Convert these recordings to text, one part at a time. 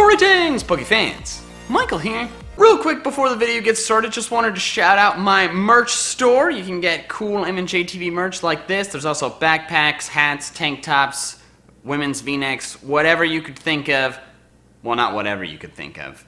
Greetings, Poke fans! Michael here. Real quick before the video gets started, just wanted to shout out my merch store. You can get cool MandJTV merch like this. There's also backpacks, hats, tank tops, women's v-necks, whatever you could think of. Well, not whatever you could think of.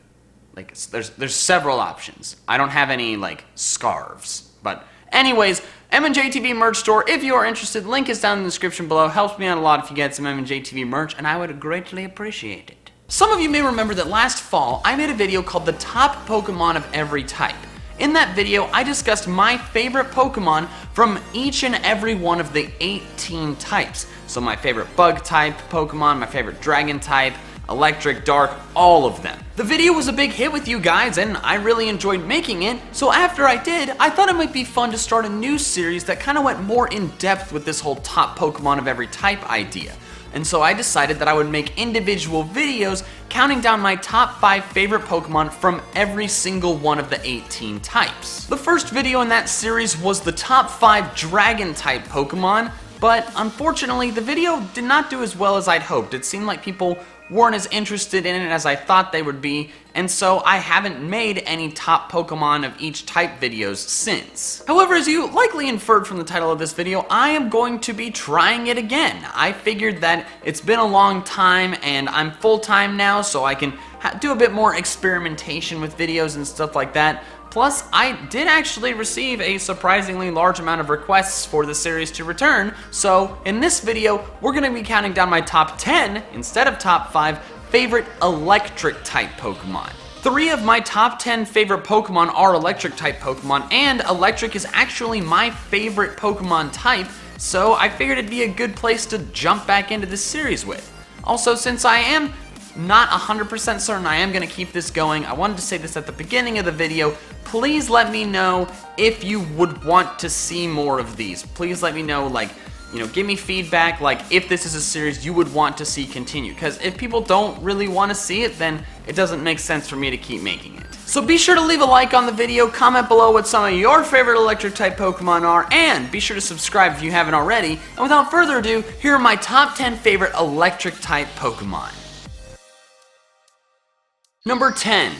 Like, there's several options. I don't have any, like, scarves. But anyways, MandJTV merch store, if you are interested, link is down in the description below. Helps me out a lot if you get some MandJTV merch, and I would greatly appreciate it. Some of you may remember that last fall, I made a video called The Top Pokemon of Every Type. In that video, I discussed my favorite Pokemon from each and every one of the 18 types. So my favorite bug type Pokemon, my favorite dragon type, electric, dark, all of them. The video was a big hit with you guys, and I really enjoyed making it, so after I did, I thought it might be fun to start a new series that kind of went more in depth with this whole top Pokemon of every type idea. And so I decided that I would make individual videos counting down my top 5 favorite Pokemon from every single one of the 18 types. The first video in that series was the top 5 Dragon type Pokemon, but unfortunately the video did not do as well as I'd hoped. It seemed like people weren't as interested in it as I thought they would be, and so I haven't made any top Pokemon of each type videos since. However, as you likely inferred from the title of this video, I am going to be trying it again. I figured that it's been a long time and I'm full-time now, so I can do a bit more experimentation with videos and stuff like that. Plus, I did actually receive a surprisingly large amount of requests for the series to return, so in this video, we're going to be counting down my top 10, instead of top 5, favorite electric type Pokemon. 3 of my top 10 favorite Pokemon are electric type Pokemon, and electric is actually my favorite Pokemon type, so I figured it'd be a good place to jump back into this series with. Also, since I am not 100% certain I am going to keep this going, I wanted to say this at the beginning of the video. Please let me know if you would want to see more of these. Please let me know, like, you know, give me feedback, like, if this is a series you would want to see continue. Because if people don't really want to see it, then it doesn't make sense for me to keep making it. So be sure to leave a like on the video, comment below what some of your favorite electric type Pokemon are, and be sure to subscribe if you haven't already. And without further ado, here are my top 10 favorite electric type Pokemon. Number 10,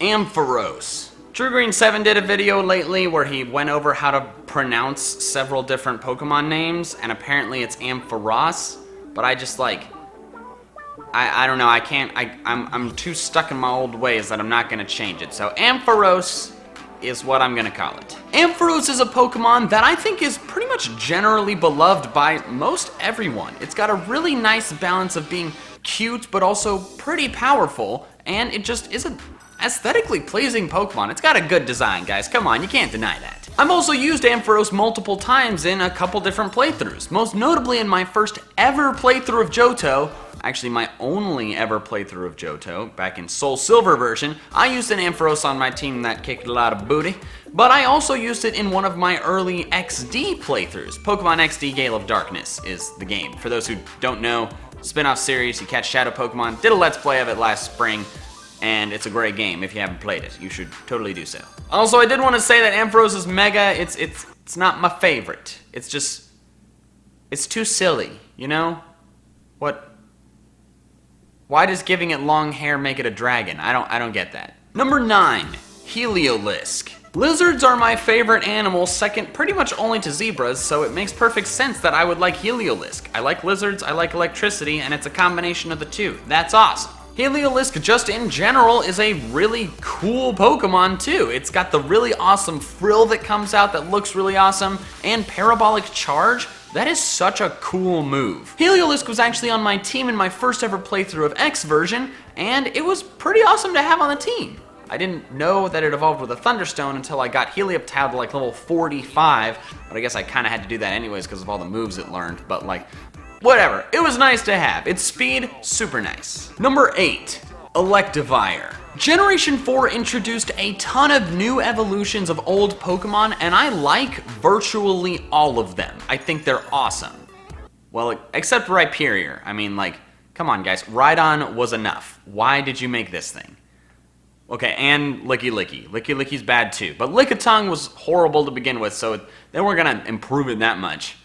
Ampharos. TrueGreen7 did a video lately where he went over how to pronounce several different Pokemon names, and apparently it's Ampharos, but I just like, I don't know, I can't, I'm too stuck in my old ways that I'm not going to change it. So Ampharos is what I'm going to call it. Ampharos is a Pokemon that I think is pretty much generally beloved by most everyone. It's got a really nice balance of being cute, but also pretty powerful, and it just is a aesthetically pleasing Pokemon. It's got a good design, guys. Come on, you can't deny that. I've also used Ampharos multiple times in a couple different playthroughs, most notably in my first ever playthrough of Johto. Actually, my only ever playthrough of Johto, back in Soul Silver version. I used an Ampharos on my team that kicked a lot of booty, but I also used it in one of my early XD playthroughs. Pokemon XD Gale of Darkness is the game. For those who don't know, spin-off series, you catch shadow Pokemon, did a Let's Play of it last spring, and it's a great game. If you haven't played it, you should totally do so. Also, I did want to say that Ampharos is mega. It's not my favorite. It's just, it's too silly, you know? Why does giving it long hair make it a dragon? I don't get that. Number 9, Heliolisk. Lizards are my favorite animal, second pretty much only to zebras, so it makes perfect sense that I would like Heliolisk. I like lizards, I like electricity, and it's a combination of the two. That's awesome. Heliolisk, just in general, is a really cool Pokemon too. It's got the really awesome frill that comes out that looks really awesome, and Parabolic Charge. That is such a cool move. Heliolisk was actually on my team in my first ever playthrough of X version, and it was pretty awesome to have on the team. I didn't know that it evolved with a Thunderstone until I got Helioptile to like level 45, but I guess I kind of had to do that anyways because of all the moves it learned, but like, whatever. It was nice to have. Its speed, super nice. Number 8, Electivire. Generation 4 introduced a ton of new evolutions of old Pokemon, and I like virtually all of them. I think they're awesome. Well, except Rhyperior. I mean, like, come on guys, Rhydon was enough. Why did you make this thing? Okay, and Licky Licky. Licky Licky's bad too, but Lickitung was horrible to begin with, so they weren't gonna improve it that much.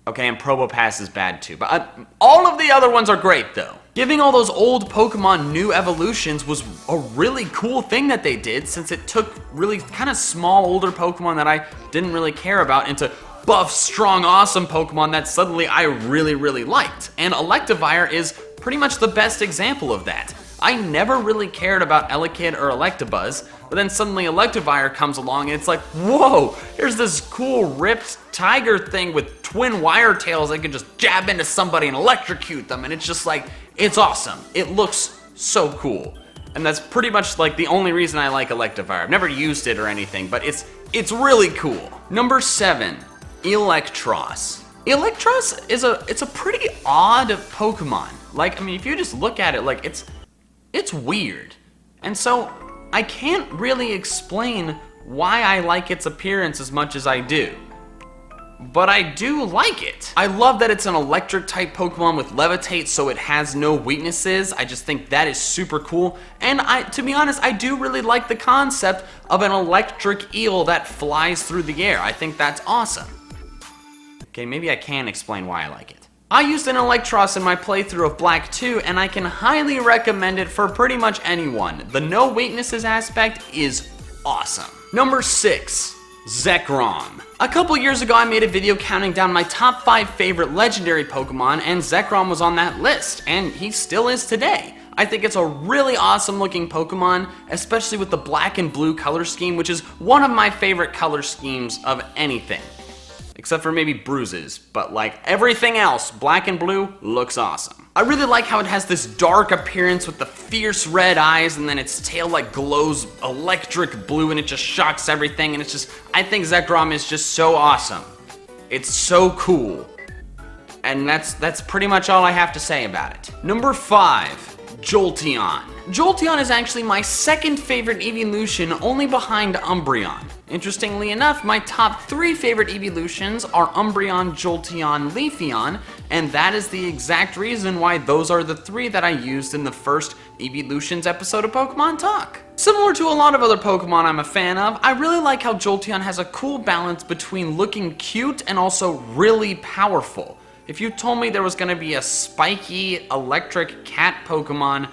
Okay, and Probopass is bad too, but all of the other ones are great though. Giving all those old Pokemon new evolutions was a really cool thing that they did, since it took really kind of small older Pokemon that I didn't really care about into buff, strong, awesome Pokemon that suddenly I really liked. And Electivire is pretty much the best example of that. I never really cared about Elekid or Electabuzz, but then suddenly Electivire comes along and it's like, whoa, here's this cool ripped tiger thing with twin wire tails that can just jab into somebody and electrocute them, and it's just like, it's awesome. It looks so cool. And that's pretty much like the only reason I like Electivire. I've never used it or anything, but it's really cool. Number 7, Eelektross. Eelektross is a pretty odd Pokemon. Like, I mean, if you just look at it, like, it's weird. And so I can't really explain why I like its appearance as much as I do. But I do like it. I love that it's an electric type Pokemon with Levitate, so it has no weaknesses. I just think that is super cool. And to be honest, I do really like the concept of an electric eel that flies through the air. I think that's awesome. Okay, maybe I can explain why I like it. I used an Eelektross in my playthrough of Black 2, and I can highly recommend it for pretty much anyone. The no weaknesses aspect is awesome. Number 6, Zekrom. A couple years ago, I made a video counting down my top 5 favorite legendary Pokemon, and Zekrom was on that list, and he still is today. I think it's a really awesome looking Pokemon, especially with the black and blue color scheme, which is one of my favorite color schemes of anything. Except for maybe Bruises, but like everything else, black and blue looks awesome. I really like how it has this dark appearance with the fierce red eyes, and then its tail like glows electric blue and it just shocks everything, and it's just, I think Zekrom is just so awesome. It's so cool. And that's pretty much all I have to say about it. Number 5, Jolteon. Jolteon is actually my second favorite evolution, only behind Umbreon. Interestingly enough, my top 3 favorite evolutions are Umbreon, Jolteon, Leafeon, and that is the exact reason why those are the 3 that I used in the first evolutions episode of Pokemon Talk. Similar to a lot of other Pokemon I'm a fan of, I really like how Jolteon has a cool balance between looking cute and also really powerful. If you told me there was going to be a spiky electric cat Pokemon,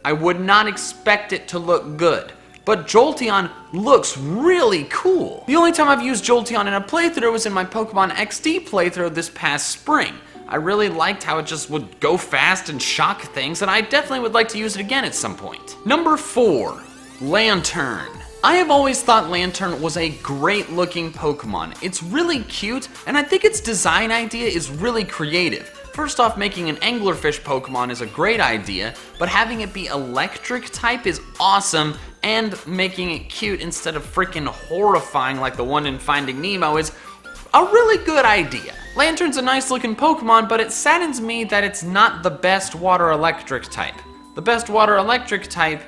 I would not expect it to look good. But Jolteon looks really cool. The only time I've used Jolteon in a playthrough was in my Pokemon XD playthrough this past spring. I really liked how it just would go fast and shock things, and I definitely would like to use it again at some point. Number 4, Lantern. I have always thought Lantern was a great looking Pokemon. It's really cute, and I think its design idea is really creative. First off, making an anglerfish Pokemon is a great idea, but having it be electric type is awesome, and making it cute instead of freaking horrifying like the one in Finding Nemo is a really good idea. Lantern's a nice looking Pokemon, but it saddens me that it's not the best water electric type. The best water electric type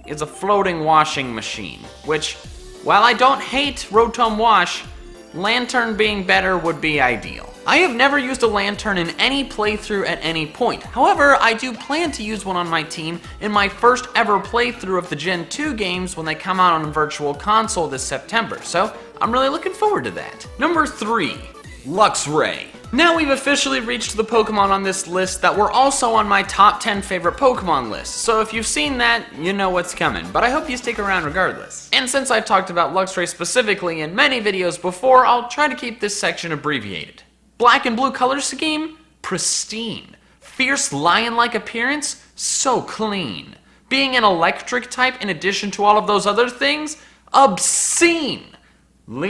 is a floating washing machine, which, while I don't hate Rotom Wash, Lantern being better would be ideal. I have never used a Lantern in any playthrough at any point. However, I do plan to use one on my team in my first ever playthrough of the Gen 2 games when they come out on Virtual Console this September, so I'm really looking forward to that. Number 3, Luxray. Now we've officially reached the Pokemon on this list that were also on my top 10 favorite Pokemon list, so if you've seen that, you know what's coming, but I hope you stick around regardless. And since I've talked about Luxray specifically in many videos before, I'll try to keep this section abbreviated. Black and blue color scheme, pristine. Fierce lion-like appearance, so clean. Being an electric type in addition to all of those other things, obscenely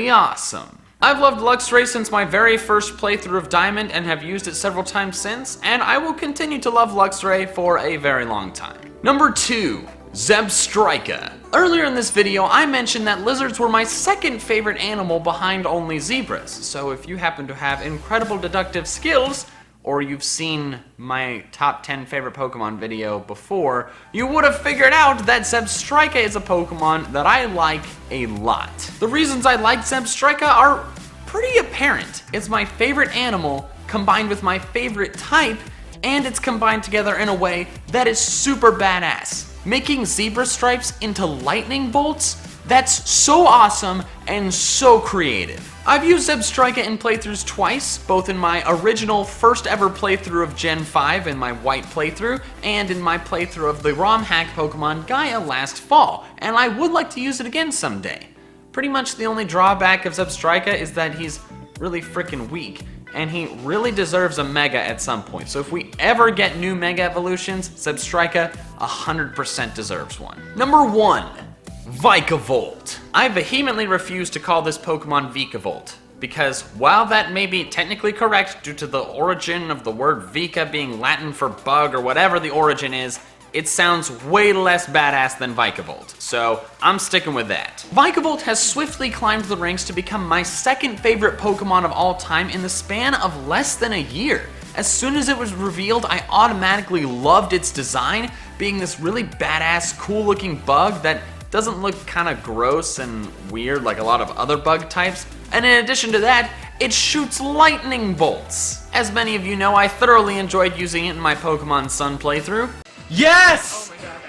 awesome. I've loved Luxray since my very first playthrough of Diamond and have used it several times since, and I will continue to love Luxray for a very long time. Number 2, Zebstrika. Earlier in this video, I mentioned that lizards were my second favorite animal behind only zebras, so if you happen to have incredible deductive skills, or you've seen my top 10 favorite Pokemon video before, you would have figured out that Zebstrika is a Pokemon that I like a lot. The reasons I like Zebstrika are pretty apparent. It's my favorite animal combined with my favorite type, and it's combined together in a way that is super badass. Making zebra stripes into lightning bolts? That's so awesome and so creative. I've used Zebstrika in playthroughs twice, both in my original first ever playthrough of Gen 5 in my white playthrough, and in my playthrough of the ROM hack Pokemon Gaia last fall, and I would like to use it again someday. Pretty much the only drawback of Zebstrika is that he's really freaking weak, and he really deserves a Mega at some point. So if we ever get new Mega evolutions, Zebstrika 100% deserves one. Number 1. Vikavolt. I vehemently refuse to call this Pokemon Vikavolt, because while that may be technically correct due to the origin of the word Vika being Latin for bug or whatever the origin is, it sounds way less badass than Vikavolt, so I'm sticking with that. Vikavolt has swiftly climbed the ranks to become my second favorite Pokemon of all time in the span of less than a year. As soon as it was revealed, I automatically loved its design, being this really badass, cool looking bug that doesn't look kind of gross and weird like a lot of other bug types. And in addition to that, it shoots lightning bolts. As many of you know, I thoroughly enjoyed using it in my Pokemon Sun playthrough. Yes! Oh my god.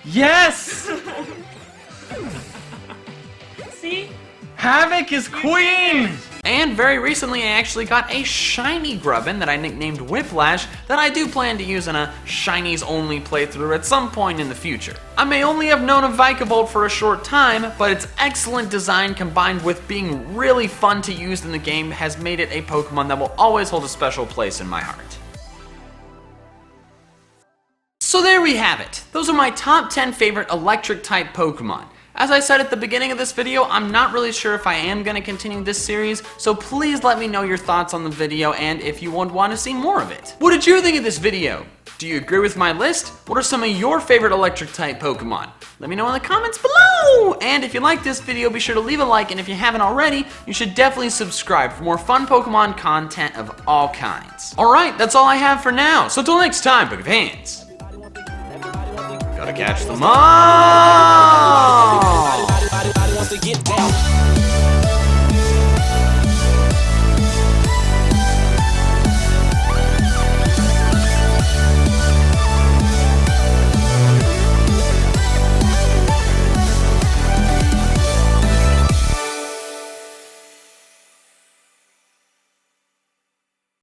Yes! See? Havoc is queen! And very recently I actually got a shiny Grubbin that I nicknamed Whiplash that I do plan to use in a shinies only playthrough at some point in the future. I may only have known of Vikavolt for a short time, but its excellent design combined with being really fun to use in the game has made it a Pokemon that will always hold a special place in my heart. So there we have it. Those are my top 10 favorite electric type Pokemon. As I said at the beginning of this video, I'm not really sure if I am going to continue this series, so please let me know your thoughts on the video and if you would want to see more of it. What did you think of this video? Do you agree with my list? What are some of your favorite electric type Pokemon? Let me know in the comments below! And if you like this video, be sure to leave a like, and if you haven't already, you should definitely subscribe for more fun Pokemon content of all kinds. Alright, that's all I have for now, so till next time, Book of Hands. Gotta catch them all!